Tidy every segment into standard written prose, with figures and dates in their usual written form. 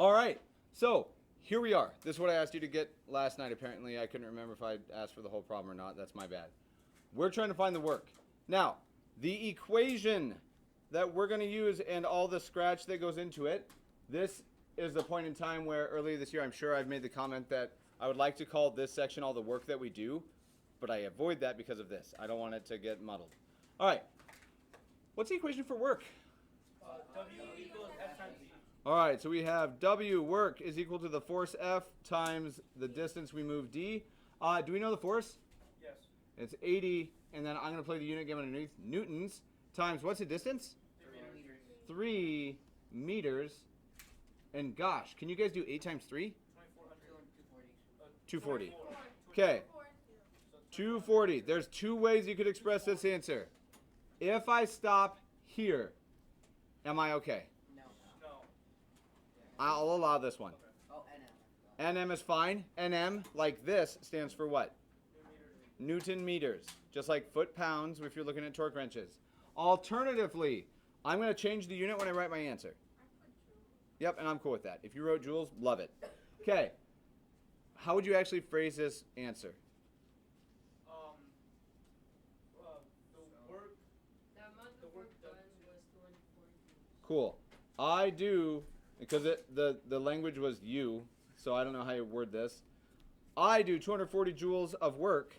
All right. So here we are. This is what I asked you to get last night. Apparently, I couldn't remember if I asked for the whole problem or not. That's my bad. We're trying to find the work. Now, the equation that we're going to use and all the scratch that goes into it, this is the point in time where earlier this year, I'm sure I've made the comment that I would like to call this section all the work that we do, but I avoid that because of this. I don't want it to get muddled. All right. What's the equation for work? W equals F times E. All right, so we have W, work, is equal to the force F times the distance we move D. Do we know the force? Yes. It's 80, and then I'm going to play the unit game underneath. Newtons times, what's the distance? 3 meters. 3 meters. And gosh, can you guys do 8 times 3? 240. 240. Okay, 240. There's two ways you could express this answer. If I stop here, am I okay? No. I'll allow this one. Oh, NM. NM is fine. NM, like this, stands for what? Newton meters. Just like foot pounds if you're looking at torque wrenches. Alternatively, I'm going to change the unit when I write my answer. Yep, and I'm cool with that. If you wrote joules, love it. Okay. How would you actually phrase this answer? The amount of work done was 240 joules. Cool. I do, because the language was you, so I don't know how you word this. I do 240 joules of work.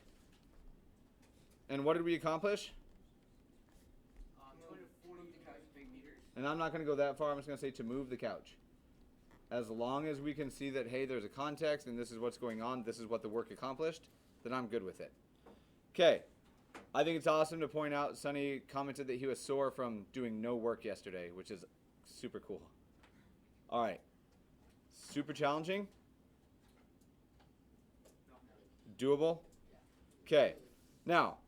And what did we accomplish? 240 the couch big meters. And I'm not going to go that far. I'm just going to say to move the couch. As long as we can see that, hey, there's a context and this is what's going on, this is what the work accomplished, then I'm good with it. Okay. I think it's awesome to point out Sonny commented that he was sore from doing no work yesterday, which is super cool. All right. Super challenging? Doable? Okay. Now,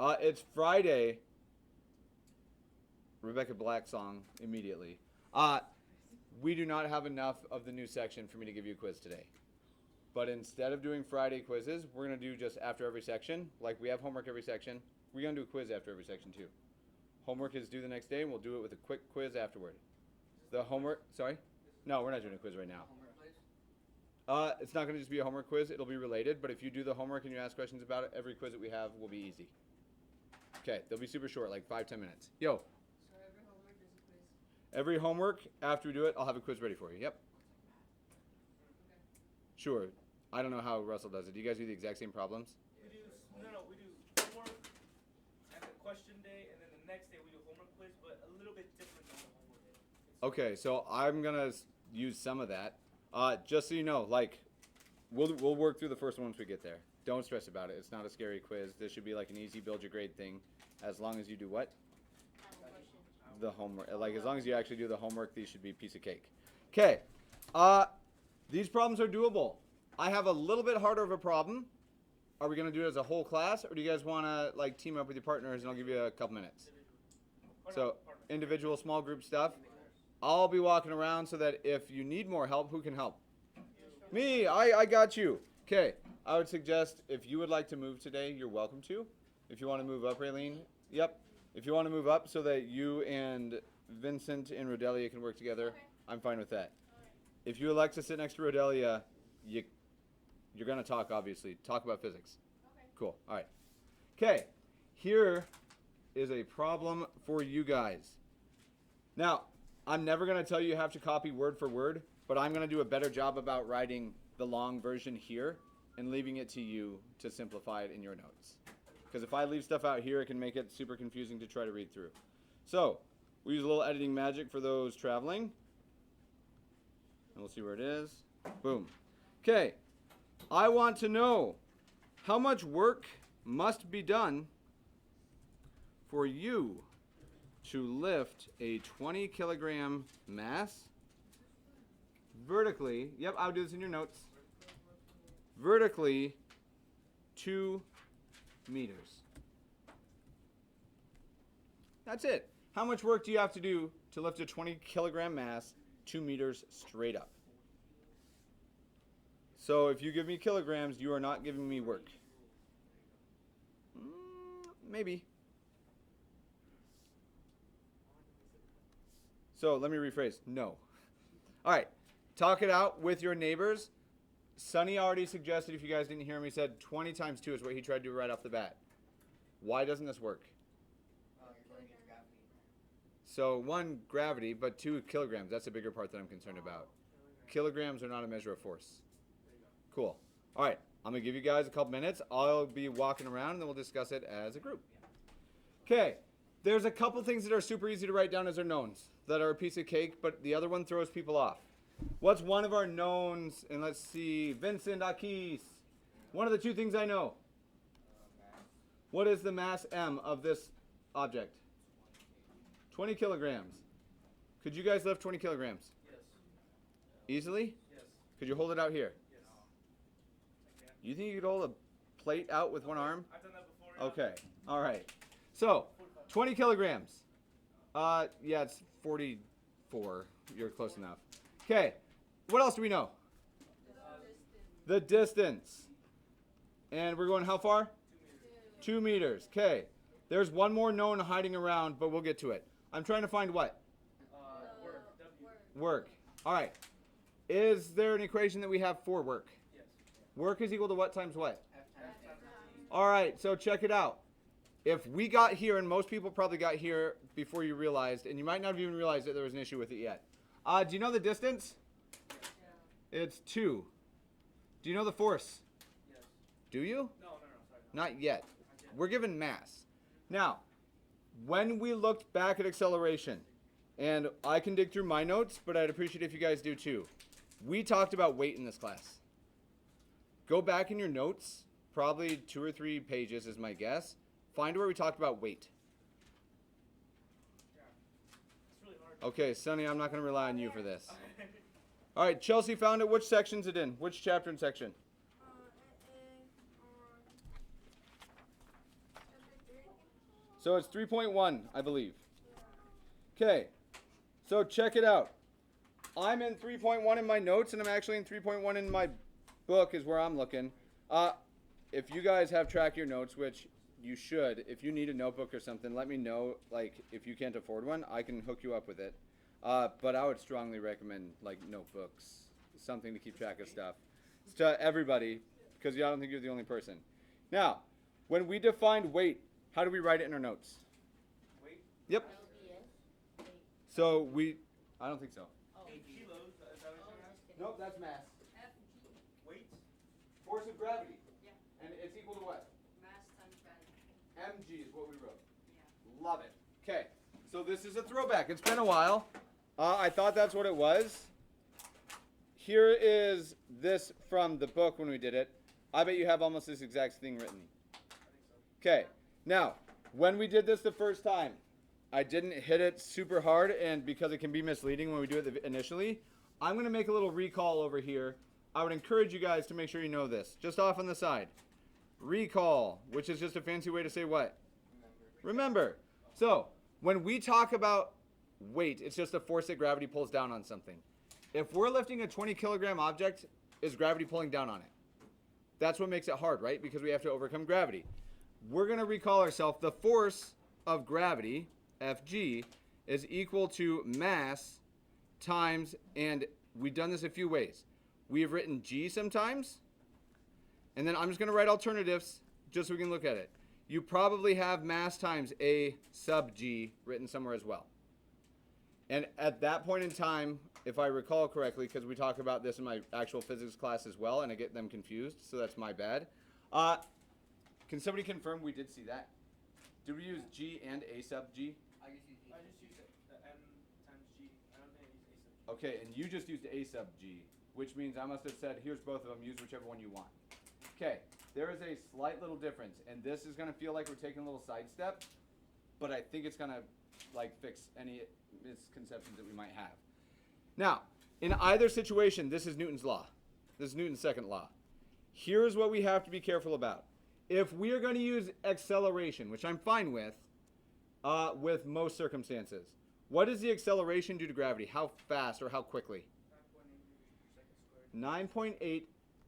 it's Friday. Rebecca Black song immediately. We do not have enough of the new section for me to give you a quiz today. But instead of doing Friday quizzes, we're going to do just after every section. Like we have homework every section. We're going to do a quiz after every section too. Homework is due the next day, and we'll do it with a quick quiz afterward. The homework, sorry? No, we're not doing a quiz right now. Homework, please. It's not going to just be a homework quiz. It'll be related, but if you do the homework and you ask questions about it, every quiz that we have will be easy. Okay, they'll be super short, like 5-10 minutes. Yo, So every homework is a quiz. every homework, after we do it, I'll have a quiz ready for you. Yep. Okay. Sure. I don't know how Russell does it. Do you guys do the exact same problems? We do we do homework and the question day, and then the next day we do homework quiz, but a little bit different than the homework day. Okay, so I'm gonna use some of that. Just so you know, like, we'll work through the first one once we get there. Don't stress about it. It's not a scary quiz. This should be like an easy build your grade thing, as long as you do what? The homework. Like as long as you actually do the homework, these should be a piece of cake. Okay, these problems are doable. I have a little bit harder of a problem. Are we gonna do it as a whole class, or do you guys wanna like team up with your partners and I'll give you a couple minutes? So individual small group stuff. I'll be walking around so that if you need more help, who can help? Me, I got you. Okay, I would suggest if you would like to move today, you're welcome to. If you want to move up, Raylene, yep. If you want to move up so that you and Vincent and Rodelia can work together, Okay. I'm fine with that. If you elect to sit next to Rodelia, you're going to talk, obviously. Talk about physics. Okay. Cool, all right. Okay, here is a problem for you guys. Now, I'm never going to tell you you have to copy word for word, but I'm going to do a better job about writing the long version here and leaving it to you to simplify it in your notes. Because if I leave stuff out here, it can make it super confusing to try to read through. So, we use a little editing magic for those traveling. And we'll see where it is. Boom. Okay, I want to know how much work must be done for you to lift a 20 kilogram mass vertically. Yep, I'll do this in your notes. Vertically 2 meters. That's it. How much work do you have to do to lift a 20 kilogram mass 2 meters straight up? So if you give me kilograms, you are not giving me work. Maybe. So let me rephrase. No. All right. talk it out with your neighbors. Sonny already suggested, if you guys didn't hear him, he said 20 times 2 is what he tried to do right off the bat. Why doesn't this work? You're going against gravity. So 1, gravity, but 2, kilograms. That's the bigger part that I'm concerned about. Kilograms are not a measure of force. Cool. All right, I'm going to give you guys a couple minutes. I'll be walking around, and then we'll discuss it as a group. Okay, there's a couple things that are super easy to write down as our knowns that are a piece of cake, but the other one throws people off. What's one of our knowns? And let's see, Vincent Akis. One of the 2 things I know. Mass. What is the mass M of this object? 20 kilograms. Could you guys lift 20 kilograms? Yes. Easily? Yes. Could you hold it out here? Yes. I can. You think you could hold a plate out with one arm? I've done that before. Yeah. Okay. All right. So, 20 kilograms. Yeah, it's 44. You're close enough. Okay. What else do we know? The distance. And we're going how far? 2 meters. Okay. There's one more known hiding around, but we'll get to it. I'm trying to find what? Work. W. Work. All right. Is there an equation that we have for work? Yes. Work is equal to what times what? F times T. All right, so check it out. If we got here, and most people probably got here before you realized, and you might not have even realized that there was an issue with it yet. Do you know the distance? It's 2. Do you know the force? Yes. Do you? No, sorry. Not yet. Not yet. We're given mass. Now, when we looked back at acceleration, and I can dig through my notes, but I'd appreciate if you guys do too. We talked about weight in this class. Go back in your notes, probably 2 or 3 pages is my guess. Find where we talked about weight. Yeah. It's really hard. Okay, Sonny, I'm not going to rely on you for this. All right, Chelsea found it. Which section's it in? Which chapter and section? So it's 3.1, I believe. Okay, so check it out. I'm in 3.1 in my notes, and I'm actually in 3.1 in my book is where I'm looking. If you guys have track of your notes, which you should, if you need a notebook or something, let me know. Like, if you can't afford one, I can hook you up with it. But I would strongly recommend, like, notebooks, something to keep track of stuff. It's to everybody, because I don't think you're the only person. Now, when we defined weight, how do we write it in our notes? Weight. Yep. So I don't think so. 8 kilos. Is that what you're asking? Nope, that's mass. Weight. Force of gravity. Yeah. And it's equal to what? Mass times gravity. mg is what we wrote. Yeah. Love it. Okay, so this is a throwback. It's been a while. I thought that's what it was. Here is this from the book when we did it. I bet you have almost this exact thing written. I think so. Okay, now, when we did this the first time, I didn't hit it super hard, and because it can be misleading when we do it initially, I'm going to make a little recall over here. I would encourage you guys to make sure you know this. Just off on the side. Recall, which is just a fancy way to say what? Remember. So, when we talk about weight, it's just a force that gravity pulls down on something. If we're lifting a 20 kilogram object, is gravity pulling down on it? That's what makes it hard, right? Because we have to overcome gravity. We're going to recall ourselves. The force of gravity, Fg, is equal to mass times, and we've done this a few ways. We have written G sometimes, and then I'm just going to write alternatives just so we can look at it. You probably have mass times A sub G written somewhere as well. And at that point in time, if I recall correctly, because we talk about this in my actual physics class as well, and I get them confused, so that's my bad. Can somebody confirm we did see that? Did we use G and A sub G? I just use I just used the M times G. I don't think I used A sub G. Okay, and you just used A sub G, which means I must have said, here's both of them, use whichever one you want. Okay, there is a slight little difference, and this is going to feel like we're taking a little sidestep, but I think it's going to like fix any misconceptions that we might have. Now, in either situation, this is Newton's law. This is Newton's second law. Here's what we have to be careful about. If we are going to use acceleration, which I'm fine with most circumstances, what does the acceleration do to gravity? How fast or how quickly? 9.8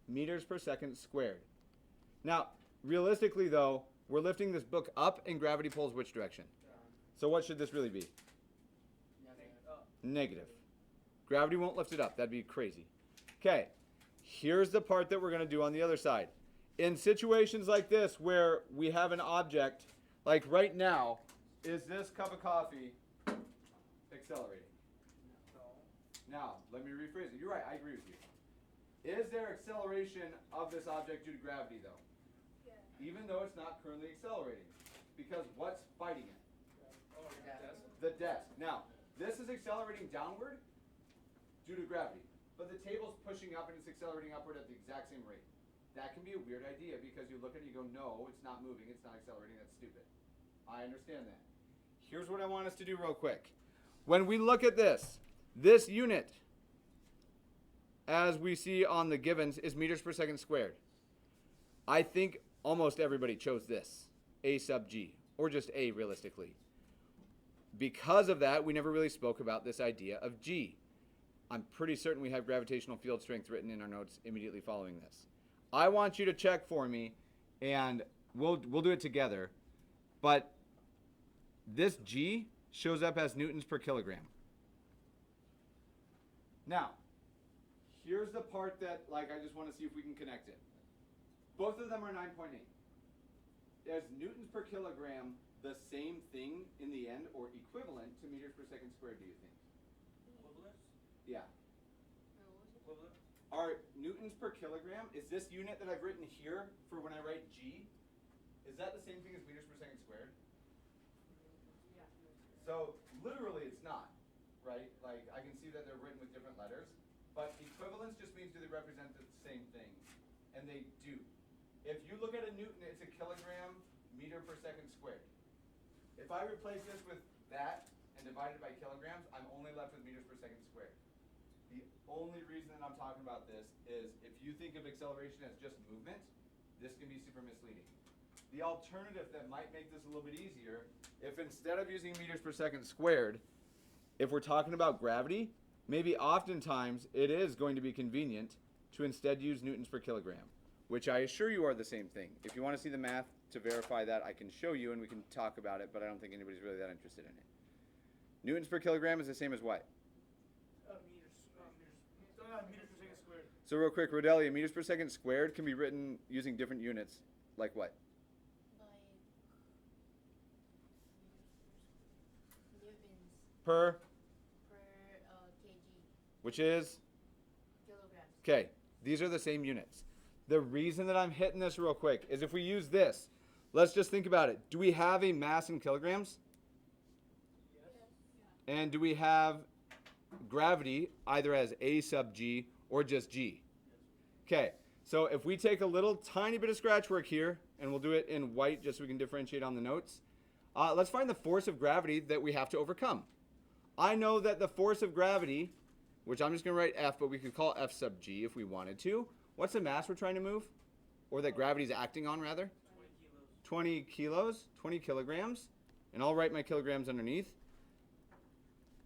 meters per second squared. Now, realistically though, we're lifting this book up and gravity pulls which direction? So what should this really be? Negative. Gravity won't lift it up. That'd be crazy. Okay, here's the part that we're going to do on the other side. In situations like this where we have an object, like right now, is this cup of coffee accelerating? Now, let me rephrase it. You're right, I agree with you. Is there acceleration of this object due to gravity, though? Yeah. Even though it's not currently accelerating. Because what's fighting it? Oh, your desk. The desk. Now, this is accelerating downward due to gravity. But the table's pushing up and it's accelerating upward at the exact same rate. That can be a weird idea because you look at it and you go, no, it's not moving, it's not accelerating, that's stupid. I understand that. Here's what I want us to do real quick. When we look at this unit, as we see on the givens, is meters per second squared. I think almost everybody chose this, A sub G, or just A realistically. Because of that, we never really spoke about this idea of G. I'm pretty certain we have gravitational field strength written in our notes immediately following this. I want you to check for me, and we'll do it together, but this G shows up as newtons per kilogram. Now, here's the part that, like, I just want to see if we can connect it. Both of them are 9.8. Is newtons per kilogram the same thing in the end, or equivalent to meters per second squared, do you think? Equivalence? Yeah. Equivalent? Are newtons per kilogram, is this unit that I've written here for when I write G, is that the same thing as meters per second squared? Yeah. So, literally it's not, right? Like, I can see that they're written with different letters, but equivalence just means do they represent the same thing? And they do. If you look at a newton, it's a kilogram meter per second squared. If I replace this with that and divide it by kilograms, I'm only left with meters per second squared. The only reason that I'm talking about this is if you think of acceleration as just movement, this can be super misleading. The alternative that might make this a little bit easier, if instead of using meters per second squared, if we're talking about gravity, maybe oftentimes it is going to be convenient to instead use newtons per kilogram, which I assure you are the same thing. If you want to see the math to verify that, I can show you and we can talk about it, but I don't think anybody's really that interested in it. Newtons per kilogram is the same as what? Meters per second squared. So real quick, Rodelia, meters per second squared can be written using different units. Like what? Newtons Per, per kg which is? kilograms. Okay, these are the same units. The reason that I'm hitting this real quick is if we use this, let's just think about it. Do we have a mass in kilograms? And do we have gravity either as A sub G or just G? Okay, so if we take a little tiny bit of scratch work here, and we'll do it in white just so we can differentiate on the notes, let's find the force of gravity that we have to overcome. I know that the force of gravity, which I'm just going to write F, but we could call F sub G if we wanted to. What's the mass we're trying to move? Or that gravity's acting on, rather? 20 kilos, 20 kilograms. And I'll write my kilograms underneath.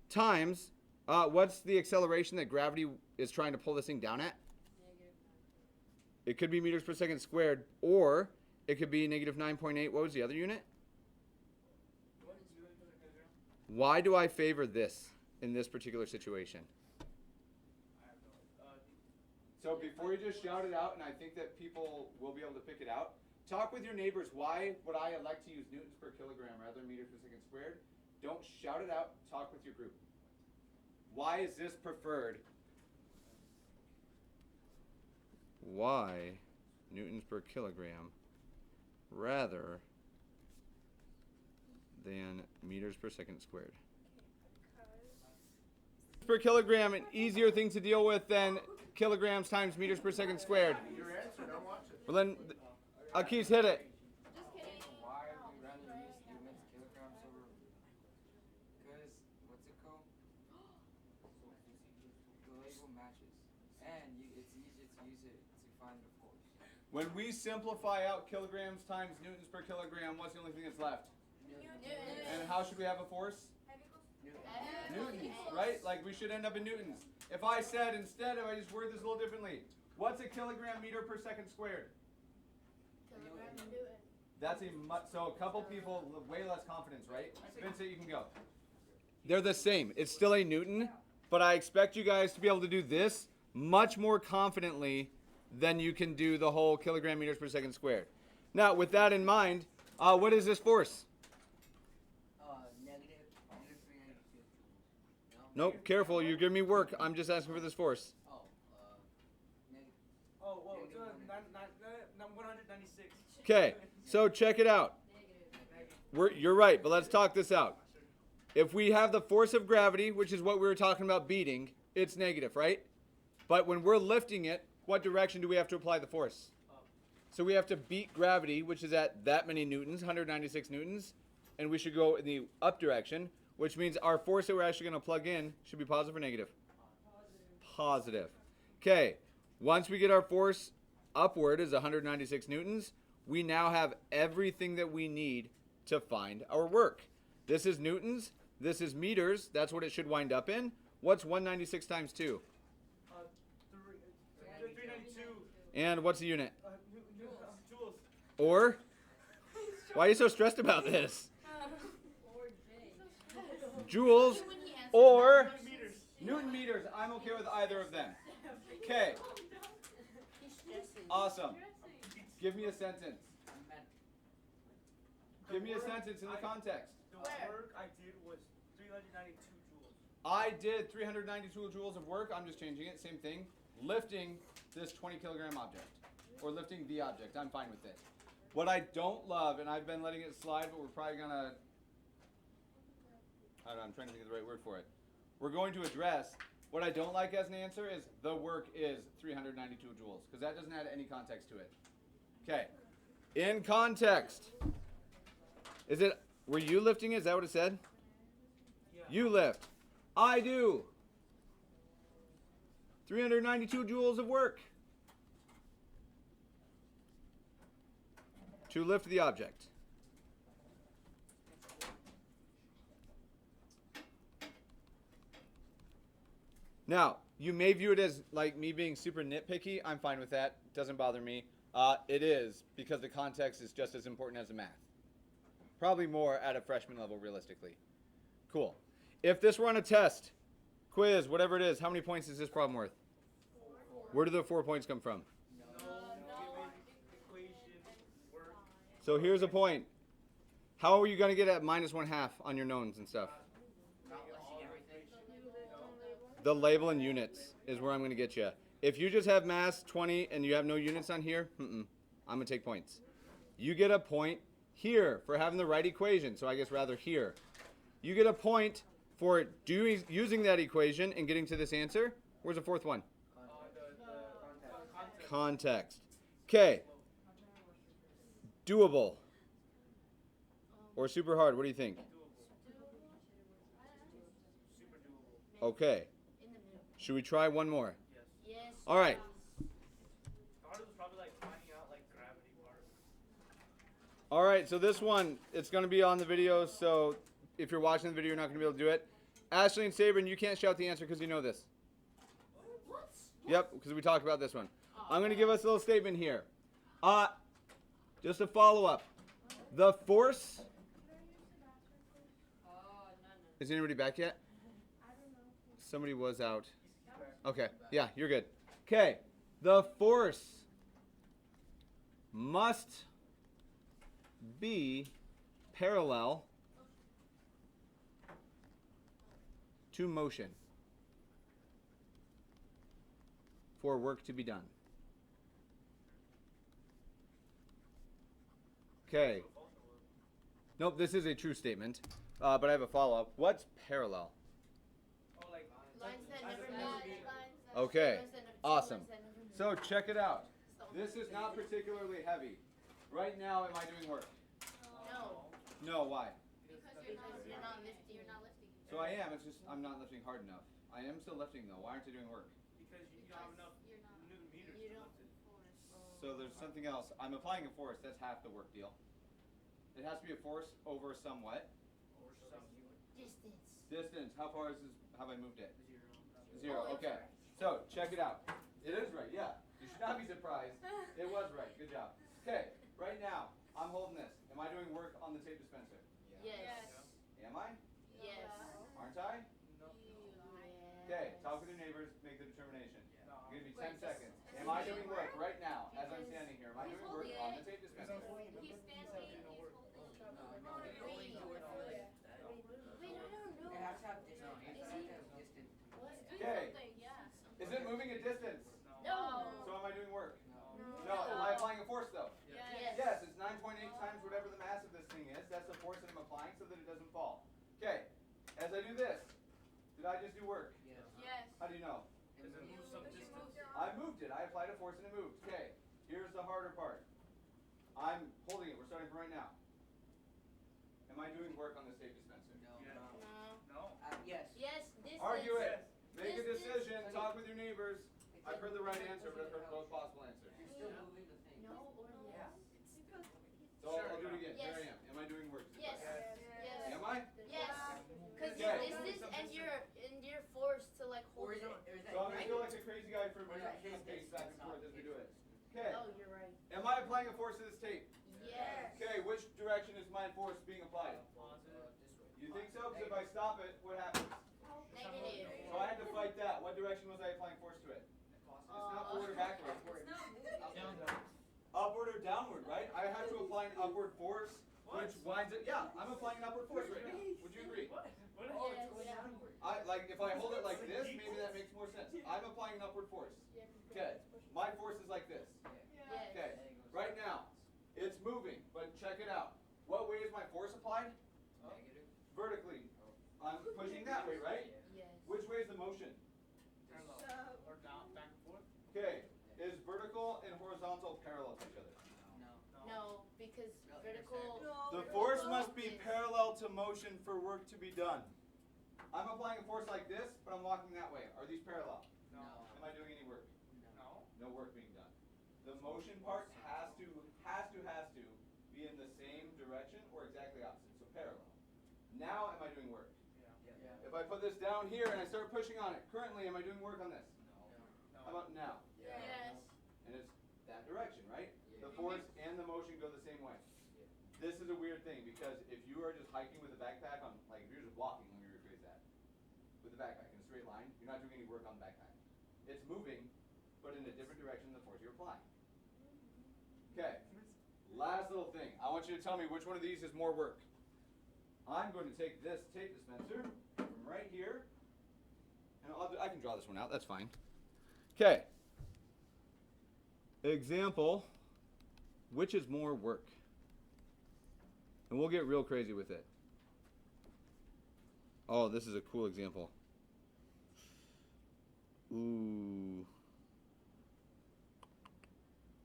Times, what's the acceleration that gravity is trying to pull this thing down at? It could be meters per second squared, or it could be negative 9.8. What was the other unit? Why do I favor this in this particular situation? So before you just shout it out, and I think that people will be able to pick it out, talk with your neighbors. Why would I elect to use newtons per kilogram rather than meters per second squared? Don't shout it out. Talk with your group. Why is this preferred? Why newtons per kilogram rather than meters per second squared? Per kilogram, an easier thing to deal with than kilograms times meters per second squared. Your answer, don't watch it. Well then, Akis, hit it. Just kidding. Why would we rather use units, kilograms over? Because what's it called? The label matches, and it's easier to use it to find the force. When we simplify out kilograms times newtons per kilogram, what's the only thing that's left? And how should we have a force? Newtons, right? Like we should end up in newtons. If I said instead, if I just word this a little differently, what's a kilogram meter per second squared? Kilogram Newton. That's so a couple people way less confidence, right? Vincent, you can go. They're the same. It's still a newton, but I expect you guys to be able to do this much more confidently than you can do the whole kilogram meters per second squared. Now, with that in mind, what is this force? Negative 392 joules. No? Nope, careful, you're giving me work. I'm just asking for this force. Oh, negative. Oh, whoa, Negative 196. Okay, so check it out. You're right, but let's talk this out. If we have the force of gravity, which is what we were talking about beating, it's negative, right? But when we're lifting it, what direction do we have to apply the force? So we have to beat gravity, which is at that many newtons, 196 newtons, and we should go in the up direction, which means our force that we're actually going to plug in should be positive or negative? Positive. Okay, once we get our force upward is 196 newtons, we now have everything that we need to find our work. This is newtons, this is meters, that's what it should wind up in. What's 196 times 2? 392. And what's the unit? Joules. Or? Why are you so stressed about this? Joules or Meters. Newton meters. I'm okay with either of them. Okay, awesome. Give me a sentence. Give me a sentence in the context. The work I did was 392 joules. I did 392 joules of work. I'm just changing it. Same thing. Lifting this 20 kilogram object. Or lifting the object. I'm fine with it. What I don't love, and I've been letting it slide, but we're probably going to... I don't know, I'm trying to think of the right word for it. We're going to address, what I don't like as an answer is the work is 392 joules. Because that doesn't add any context to it. Okay. In context. Is it, were you lifting it? Is that what it said? Yeah. You lift. I do. 392 joules of work. To lift the object. Now, you may view it as like me being super nitpicky. I'm fine with that. Doesn't bother me. It is, because the context is just as important as the math. Probably more at a freshman level, realistically. Cool. If this were on a test, quiz, whatever it is, how many points is this problem worth? Where do the 4 points come from? Equation, work. So here's a point. How are you going to get at -1/2 on your knowns and stuff? Not listing everything. The label and units is where I'm going to get you. If you just have mass 20 and you have no units on here, I'm going to take points. You get a point here for having the right equation, so I guess rather here. You get a point for using that equation and getting to this answer. Where's the fourth one? Context. Okay. Doable. Or super hard, what do you think? Super doable. Okay. Should we try one more? Yes. Yes. All right. Hardest was probably like finding out like gravity part. All right, so this one, it's going to be on the video, so if you're watching the video, you're not going to be able to do it. Ashley and Sabrin, you can't shout the answer because you know this. What? Yep, because we talked about this one. I'm going to give us a little statement here. Just a follow-up. The force... Oh, no. Is anybody back yet? Somebody was out. Okay, yeah, you're good. Okay, the force must be parallel to motion for work to be done. Okay. Nope, this is a true statement, but I have a follow-up. What's parallel? Oh, like Lines that never meet. Okay, awesome. So check it out. This is not particularly heavy. Right now, am I doing work? No. No, why? Because you're not lifting. You're not lifting. So I am, it's just I'm not lifting hard enough. I am still lifting though. Why aren't I doing work? because you don't have enough You're not. newton meters. You to don't lift it. So there's something else. I'm applying a force. That's half the work deal. It has to be a force over somewhat. Or some Distance. Distance. How far have I moved it? zero. 0. Okay. So check it out. It is right. Yeah. You should not be surprised. It was right. Good job. Okay. Right now, I'm holding this. Am I doing work on the tape dispenser? Yes. Am I? Yes. Aren't I? No. Okay, talk with your neighbors, make the determination. No, I'm gonna be Wait, 10 seconds. does Am I he doing do work work? right now as I'm Because standing here? Am I he's doing work holding on it. the tape dispenser? He's standing, he's holding. No, Wait, no, wait, I don't know. It has to have distance. Is It he- has to have distance. What? Okay. Yeah. Is it moving a distance? No. So am I doing work? No. No. Am I applying a force though? Yes. Yes, it's 9.8 times whatever the mass of this thing is. That's the force that I'm applying so that it doesn't fall. Okay, as I do this, did I just do work? Yes. Yes. How do you know? It Does it moves. move some distance? I moved it. I applied a force and it moved. Okay, here's the harder part. I'm holding it. We're starting from right now. Am I doing work on this tape dispenser? No. Yeah. No. No. Yes. Yes, this Argue is. it. Make a This- decision. this- Talk with your neighbors. It's I've like heard the right moving- answer, but I've heard moving both possible answers. You're still moving the thing. No or yes? So I'll do it again. Here I Yes. am. Am I doing work? Yes. Yes. Am I? Yes. Because Okay. this and you're forced to like Or hold is it. it? Or is that So I'm gonna right? feel like a crazy guy for a Or is minute. that his I'm pacing back and distance, forth not as we his do it. distance? Okay. Oh, you're right. Am I applying a force to this tape? Yes. Okay. Which direction is my force being applied? Positive. This way. You think so? Because if I stop it, what happens? Negative. So I had to fight that. What direction was I applying force to it? It's not forward or backward. Upward or downward, right? I have to apply an upward force, which winds it. Yeah, I'm applying an upward force right now. Would you agree? What? What? Oh, Yes. it's going downward. I like if I hold it like this, maybe that makes more sense. I'm applying an upward force. Okay. My force is like this. Yes. Okay. Right now, it's moving, but check it out. What way is my force applied? Negative. Vertically. I'm pushing that way, right? Yes. Which way is the motion? Parallel. Or down, back and forth? Okay. Is vertical and horizontal parallel to each other? No. No, because No, vertical. The force must be parallel to motion for work to be done. I'm applying a force like this, but I'm walking that way. Are these parallel? No. Am I doing any work? No. No work being done. The motion part has to be in the same direction or exactly opposite, so parallel. Now am I doing work? Yeah. Yeah. If I put this down here and I start pushing on it, currently am I doing work on this? No. How about now? Yes. And it's that direction, right? Yeah. The force and the motion go the same way. This is a weird thing because if you are just hiking with a backpack on, like if you're just walking, let me rephrase that, with a backpack in a straight line, you're not doing any work on the backpack. It's moving, but in a different direction than the force you're applying. Okay, last little thing. I want you to tell me which one of these is more work. I'm going to take this tape dispenser from right here, and I can draw this one out, that's fine. Okay. Example, which is more work? And we'll get real crazy with it. Oh, this is a cool example. Ooh.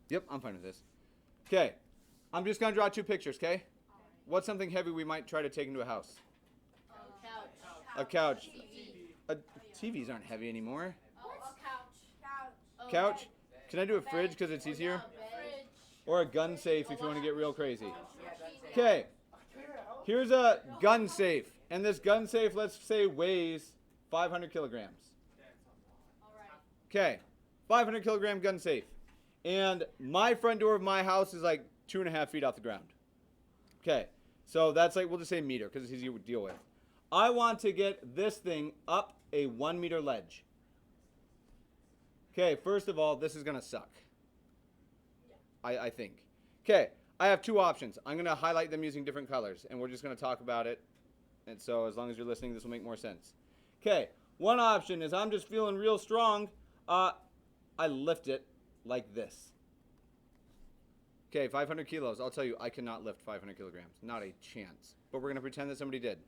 Yep, I'm fine with this. Okay, I'm just gonna draw two pictures, okay? What's something heavy we might try to take into a house? Couch. A couch. TV. TVs aren't heavy anymore. Oh, a couch. Couch? Can I do a fridge because it's easier? Fridge. Or a gun safe if you want to get real crazy. Yeah, that's it. Okay, here's a gun safe. And this gun safe, let's say, weighs 500 kilograms. Alright. Okay, 500 kilogram gun safe. And my front door of my house is like 2.5 feet off the ground. Okay, so that's like, we'll just say meter because it's easier to deal with. I want to get this thing up a 1 meter ledge. Okay, first of all, this is going to suck. I think. Okay, I have two options. I'm going to highlight them using different colors, and we're just going to talk about it. And so as long as you're listening, this will make more sense. Okay, one option is I'm just feeling real strong. I lift it like this. Okay, 500 kilos. I'll tell you, I cannot lift 500 kilograms. Not a chance. But we're going to pretend that somebody did.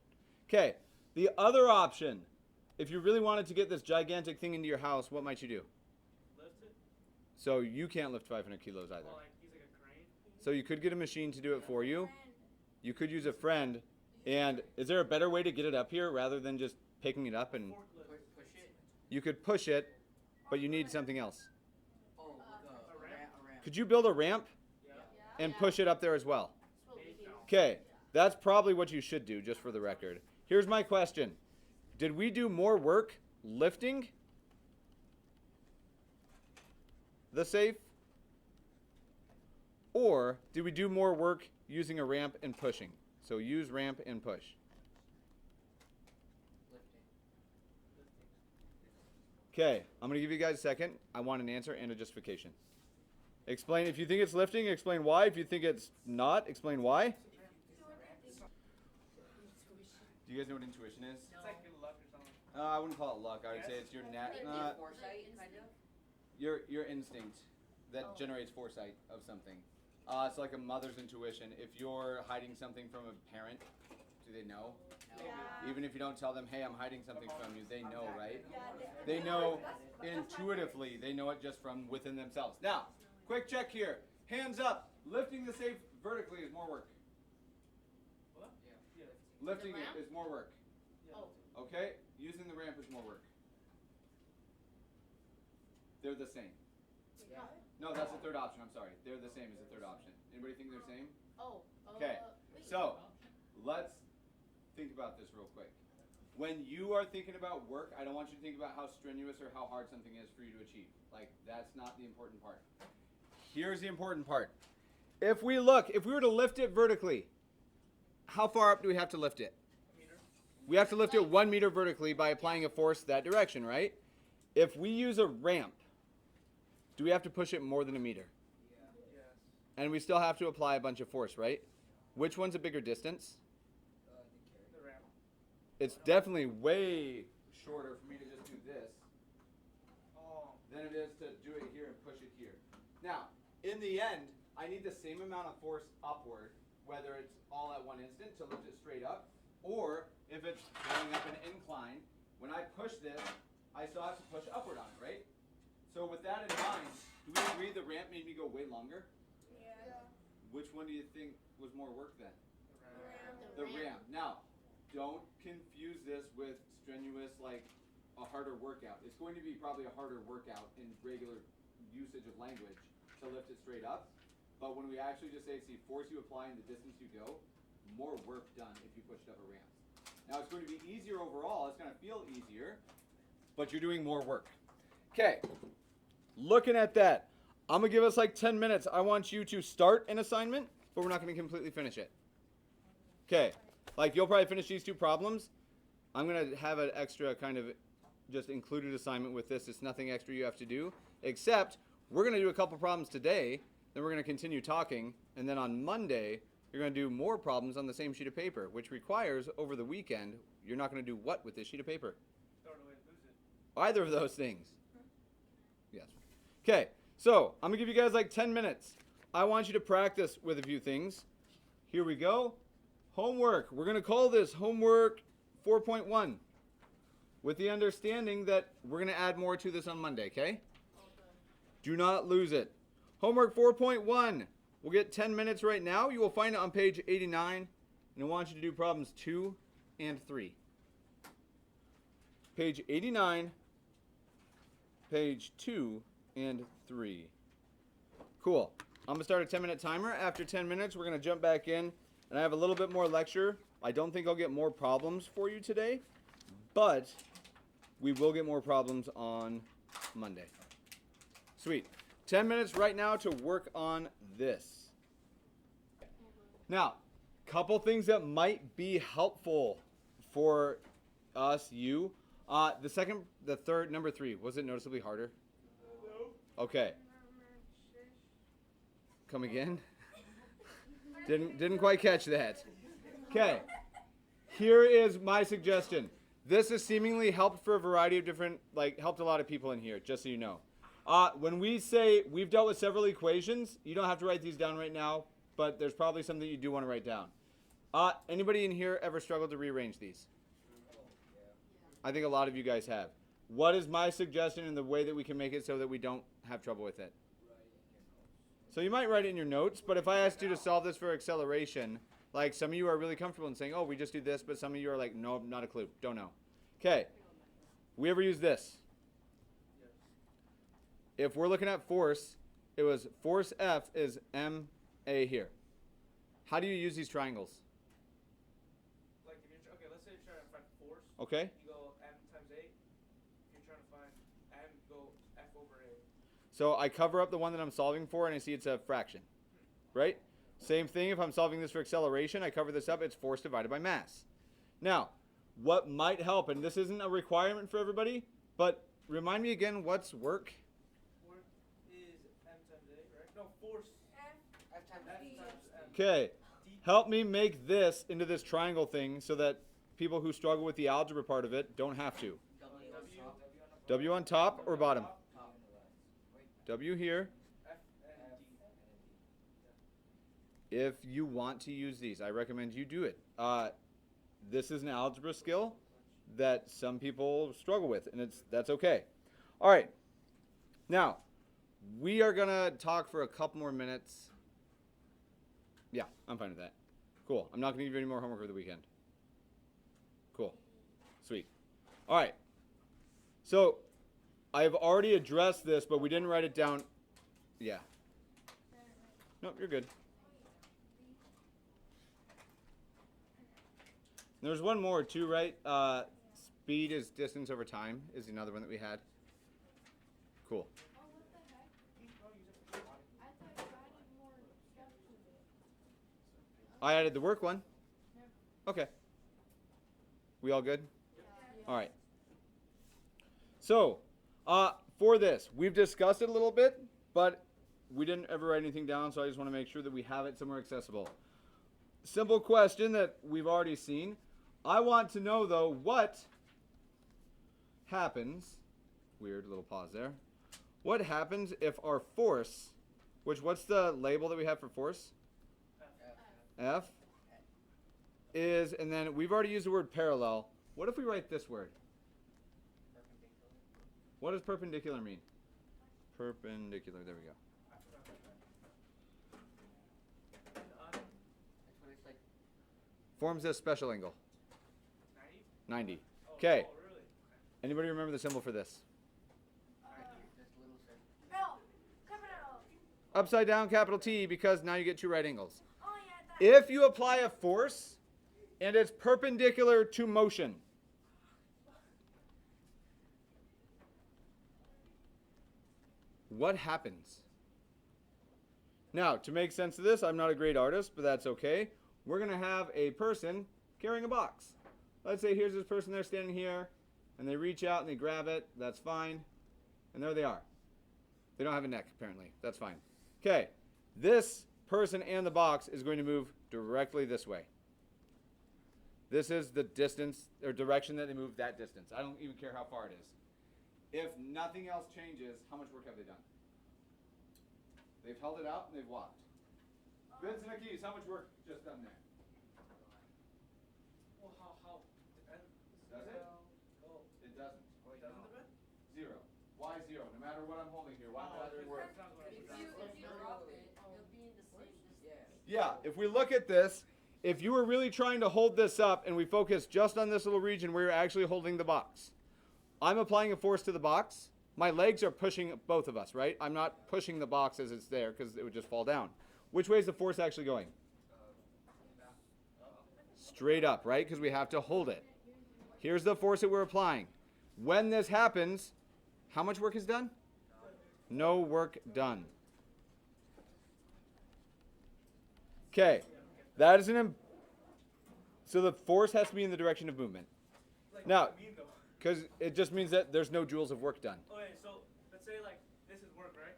Okay, the other option, if you really wanted to get this gigantic thing into your house, what might you do? Lift it? So you can't lift 500 kilos either. Well, like, he's like a crane. So you could get a machine to do it for you. You could use a friend. And is there a better way to get it up here rather than just picking it up? And Forklift. Push it. you could push it, but you need something else. Oh, look A ramp? a ramp. Could you build a ramp Yeah. and push it up there as well? That's what we do. Okay, that's probably what you should do, just for the record. Here's my question. Did we do more work lifting the safe? Or did we do more work using a ramp and pushing? So use ramp and push. Lifting. Okay, I'm gonna give you guys a second. I want an answer and a justification. Explain if you think it's lifting. Explain why. If you think it's not, explain why. Do you guys know what intuition is? It's like your luck or something. I wouldn't call it luck. I would say it's your Foresight, kind of. your instinct that generates foresight of something. It's like a mother's intuition. If you're hiding something from a parent, do they know? Even if you don't tell them, hey, I'm hiding something from you, they know, right? They know intuitively. They know it just from within themselves. Now, quick check here. Hands up. Lifting the safe vertically is more work. What? Yeah. Yeah. Lifting The it ramp? is more work. Oh. Okay? Using the ramp is more work. They're the same. Yeah. No, that's the third option. I'm sorry. They're the same as the third option. Anybody think they're the same? Oh. Okay. Wait. So, let's think about this real quick. When you are thinking about work, I don't want you to think about how strenuous or how hard something is for you to achieve. Like, that's not the important part. Here's the important part. If we were to lift it vertically, how far up do we have to lift it? A meter. We have to lift it 1 meter vertically by applying a force that direction, right? If we use a ramp, do we have to push it more than a meter? Yes. And we still have to apply a bunch of force, right? Which one's a bigger distance? The ramp. It's definitely way shorter for me to just do this Oh. than it is to do it here and push it here. Now, in the end, I need the same amount of force upward, whether it's all at one instant to lift it straight up, or if it's going up an incline, when I push this, I still have to push upward on it, right? So with that in mind, do we agree the ramp made me go way longer? Yeah. Which one do you think was more work then? The ramp. The ramp. Now, don't confuse this with strenuous, like a harder workout. It's going to be probably a harder workout in regular usage of language to lift it straight up. But when we actually just say, see, force you apply in the distance you go, more work done if you pushed up a ramp. Now, it's going to be easier overall. It's going to feel easier, but you're doing more work. Okay, looking at that, I'm going to give us like 10 minutes. I want you to start an assignment, but we're not going to completely finish it. Okay, like you'll probably finish these two problems. I'm going to have an extra kind of just included assignment with this. It's nothing extra you have to do, except we're going to do a couple problems today, then we're going to continue talking, and then on Monday, you're going to do more problems on the same sheet of paper, which requires over the weekend, you're not going to do what with this sheet of paper? Throw it away and lose it. Either of those things. Yes. Okay, so I'm going to give you guys like 10 minutes. I want you to practice with a few things. Here we go. Homework. We're going to call this homework 4.1 with the understanding that we're going to add more to this on Monday, okay? Do not lose it. Homework 4.1. We'll get 10 minutes right now. You will find it on page 89, and I want you to do problems 2 and 3. Page 89, page 2 and 3. Cool. I'm going to start a 10-minute timer. After 10 minutes, we're going to jump back in, and I have a little bit more lecture. I don't think I'll get more problems for you today, but we will get more problems on Monday. Sweet. 10 minutes right now to work on this. Now, couple things that might be helpful for us, you. The third, number 3, was it noticeably harder? No. Okay. Come again? Didn't quite catch that. Okay. Here is my suggestion. This has seemingly helped for a variety of different, helped a lot of people in here, just so you know. When we say we've dealt with several equations, you don't have to write these down right now, but there's probably something you do want to write down. Anybody in here ever struggled to rearrange these? I think a lot of you guys have. What is my suggestion in the way that we can make it so that we don't have trouble with it? So you might write it in your notes, but if I asked you to solve this for acceleration, like some of you are really comfortable in saying, oh, we just do this, but some of you are like, no, not a clue, don't know. Okay, we ever use this? Yes. If we're looking at force, it was force F is MA here. How do you use these triangles? Like if you're okay, let's say you're trying to find force. Okay? You go M times A. If you're trying to find M, you go F over A. So I cover up the one that I'm solving for and I see it's a fraction, right? Same thing if I'm solving this for acceleration, I cover this up, it's force divided by mass. Now, what might help, and this isn't a requirement for everybody, but remind me again, what's work? Work is M times A, right? No, force. F times F D. times M. Okay. D. Help me make this into this triangle thing so that people who struggle with the algebra part of it don't have to. W. W. W on top or bottom? Top. W here. F and D. If you want to use these, I recommend you do it. This is an algebra skill that some people struggle with, and that's okay. All right. Now, we are going to talk for a couple more minutes. Yeah, I'm fine with that. Cool. I'm not going to give you any more homework over the weekend. Cool. Sweet. All right. So, I've already addressed this, but we didn't write it down. Yeah. Nope, you're good. There's one more too, right? Speed is distance over time is another one that we had. Cool. Oh, what the heck? I thought you added more stuff to it. I added the work one. Okay. We all good? All right. So, for this, we've discussed it a little bit, but we didn't ever write anything down, so I just want to make sure that we have it somewhere accessible. Simple question that we've already seen. I want to know, though, what happens, weird little pause there, what happens if our force, what's the label that we have for force? F is, and then we've already used the word parallel. What if we write this word? What does perpendicular mean? Perpendicular, there we go. That's what it's like. Forms a special angle. 90? 90. Oh, Okay. Oh, really? Anybody remember the symbol for this? This little circle. No, capital. Upside down capital T, because now you get two right angles. Oh yeah, that. If you apply a force and it's perpendicular to motion, what happens? Now, to make sense of this, I'm not a great artist, but that's okay. We're going to have a person carrying a box. Let's say here's this person there standing here, and they reach out and they grab it. That's fine. And there they are. They don't have a neck, apparently. That's fine. Okay. This person and the box is going to move directly this way. This is the distance or direction that they move that distance. I don't even care how far it is. If nothing else changes, how much work have they done? They've held it out and they've walked. Vince and Akis, how much work just done there? Well, how? Depends. Does it? Oh, It doesn't. doesn't depend? 0. Why 0? No matter what I'm holding here, why does it work? If you drop it, it'll be in the same distance. Yeah, if we look at this, if you were really trying to hold this up and we focus just on this little region where you're actually holding the box, I'm applying a force to the box. My legs are pushing both of us, right? I'm not pushing the box as it's there because it would just fall down. Which way is the force actually going? Straight up, right? Because we have to hold it. Here's the force that we're applying. When this happens, how much work is done? No work done. Okay, that is so the force has to be in the direction of movement. Like, Now- what do you mean, though? Because it just means that there's no joules of work done. Okay, so let's say like this is work, right?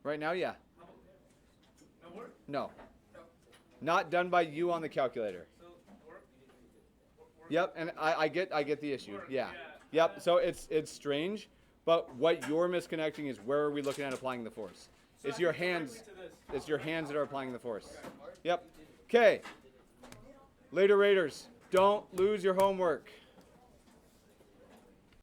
Right now, yeah. How about no work? No. Not done by you on the calculator. So work? Work? Yep, and I get the issue. Work, Yeah. yeah. Yep, so it's strange, but what you're misconnecting is where are we looking at applying the force? So It's I your think hands. directly to this. It's your hands that are applying the force. Yep. Okay. Later Raiders, don't lose your homework.